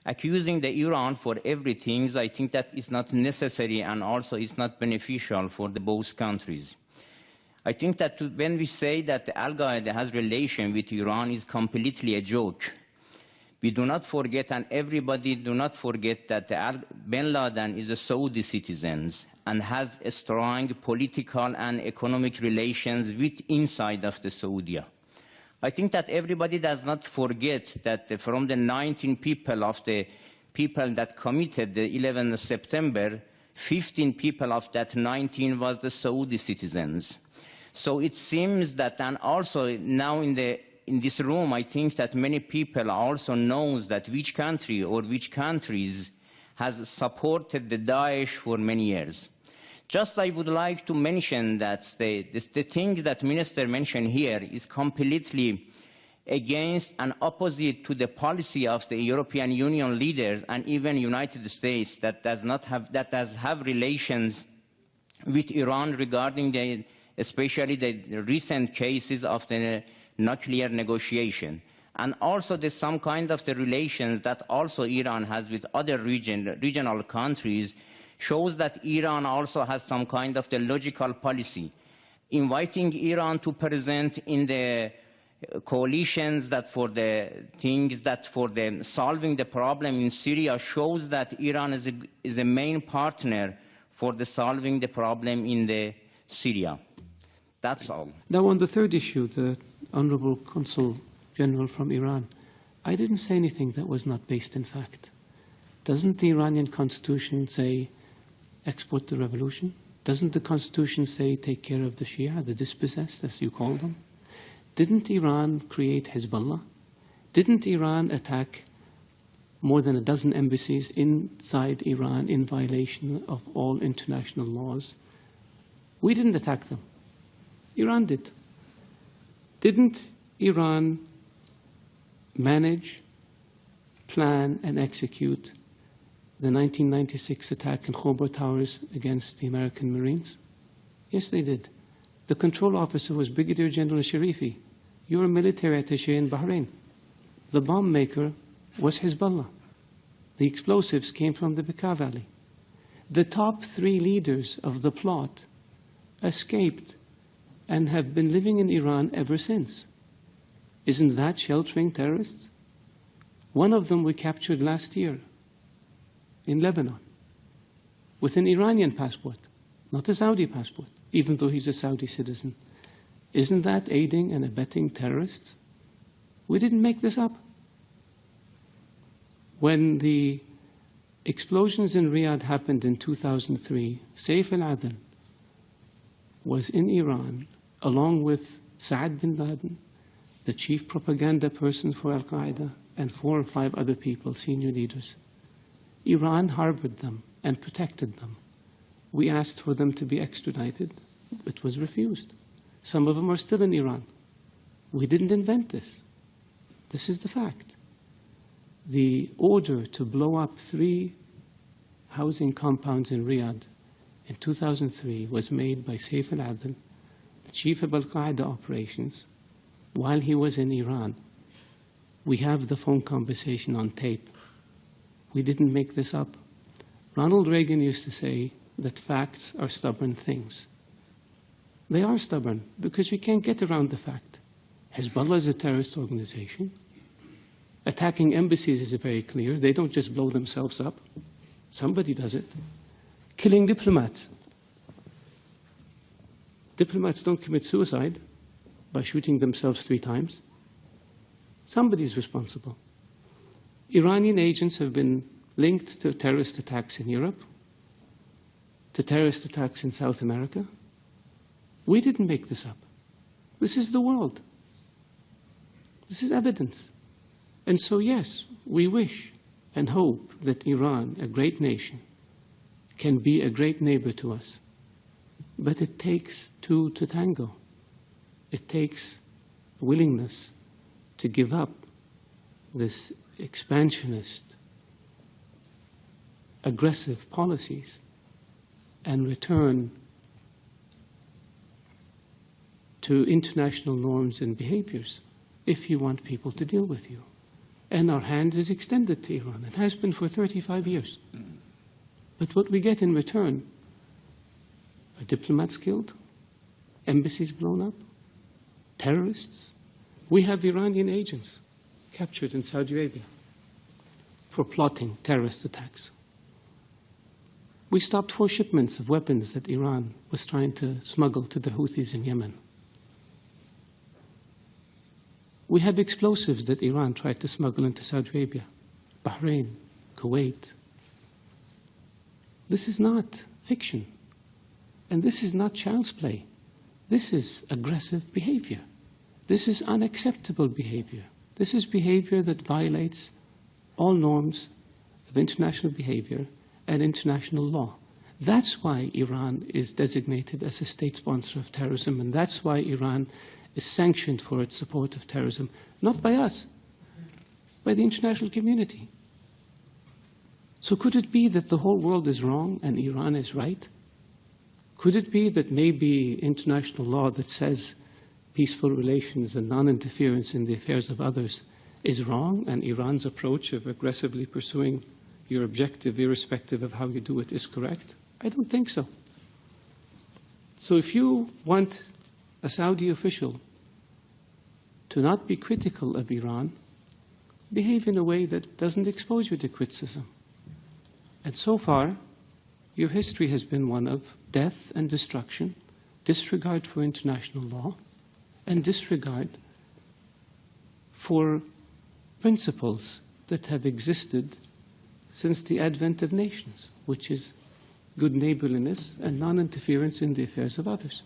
Accusing the Iran for everything, I think that is not necessary and also it's not beneficial for the both countries. I think that when we say that Al-Qaeda has relation with Iran is completely a joke. We do not forget, and everybody do not forget, that bin Laden is a Saudi citizen and has a strong political and economic relations with inside of the Saudi. I think that everybody does not forget that from the 19 people of the people that committed the 11th of September, 15 people of that 19 was the Saudi citizens. So it seems that, and also now in this room, I think that many people also knows that which country or which countries has supported the Daesh for many years. Just I would like to mention that the things that Minister mentioned here is completely against and opposite to the policy of the European Union leaders and even United States that does have relations with Iran regarding especially the recent cases of the nuclear negotiation. And also there's some kind of the relations that also Iran has with other regional countries shows that Iran also has some kind of the logical policy. Inviting Iran to present in the coalitions that for the things that for them solving the problem in Syria shows that Iran is a main partner for the solving the problem in the Syria. That's all. Now on the third issue, the Honorable Consul General from Iran, I didn't say anything that was not based in fact. Doesn't the Iranian constitution say export the revolution? Doesn't the constitution say take care of the Shia, the dispossessed, as you call them? Didn't Iran create Hezbollah? Didn't Iran attack more than a dozen embassies inside Iran in violation of all international laws? We didn't attack them. Iran did. Didn't Iran manage, plan, and execute the 1996 attack in Khobar Towers against the American Marines? Yes, they did. The control officer was Brigadier General Sharifi. You're a military attaché in Bahrain. The bomb maker was Hezbollah. The explosives came from the Bekaa Valley. The top 3 leaders of the plot escaped and have been living in Iran ever since. Isn't that sheltering terrorists? One of them we captured last year in Lebanon with an Iranian passport, not a Saudi passport, even though he's a Saudi citizen. Isn't that aiding and abetting terrorists? We didn't make this up. When the explosions in Riyadh happened in 2003, Saif al-Adl was in Iran along with Saad bin Laden, the chief propaganda person for Al-Qaeda, and 4 or 5 other people, senior leaders. Iran harbored them and protected them. We asked for them to be extradited. It was refused. Some of them are still in Iran. We didn't invent this. This is the fact. The order to blow up 3 housing compounds in Riyadh in 2003 was made by Saif al-Adl, the chief of Al-Qaeda operations, while he was in Iran. We have the phone conversation on tape. We didn't make this up. Ronald Reagan used to say that facts are stubborn things. They are stubborn because you can't get around the fact. Hezbollah is a terrorist organization. Attacking embassies is very clear. They don't just blow themselves up. Somebody does it. Killing diplomats. Diplomats don't commit suicide by shooting themselves 3 times. Somebody is responsible. Iranian agents have been linked to terrorist attacks in Europe, to terrorist attacks in South America. We didn't make this up. This is the world. This is evidence. And so, yes, we wish and hope that Iran, a great nation, can be a great neighbor to us. But it takes 2 to tango. It takes willingness to give up this expansionist, aggressive policies and return to international norms and behaviors if you want people to deal with you. And our hand is extended to Iran. It has been for 35 years. But what we get in return are diplomats killed, embassies blown up, terrorists. We have Iranian agents captured in Saudi Arabia for plotting terrorist attacks. We stopped 4 shipments of weapons that Iran was trying to smuggle to the Houthis in Yemen. We have explosives that Iran tried to smuggle into Saudi Arabia, Bahrain, Kuwait. This is not fiction. And this is not child's play. This is aggressive behavior. This is unacceptable behavior. This is behavior that violates all norms of international behavior and international law. That's why Iran is designated as a state sponsor of terrorism, and that's why Iran is sanctioned for its support of terrorism, not by us, by the international community. So could it be that the whole world is wrong and Iran is right? Could it be that maybe international law that says peaceful relations and non-interference in the affairs of others is wrong, and Iran's approach of aggressively pursuing your objective, irrespective of how you do it, is correct? I don't think so. So if you want a Saudi official to not be critical of Iran, behave in a way that doesn't expose you to criticism. And so far, your history has been one of death and destruction, disregard for international law, and disregard for principles that have existed since the advent of nations, which is good neighborliness and non-interference in the affairs of others.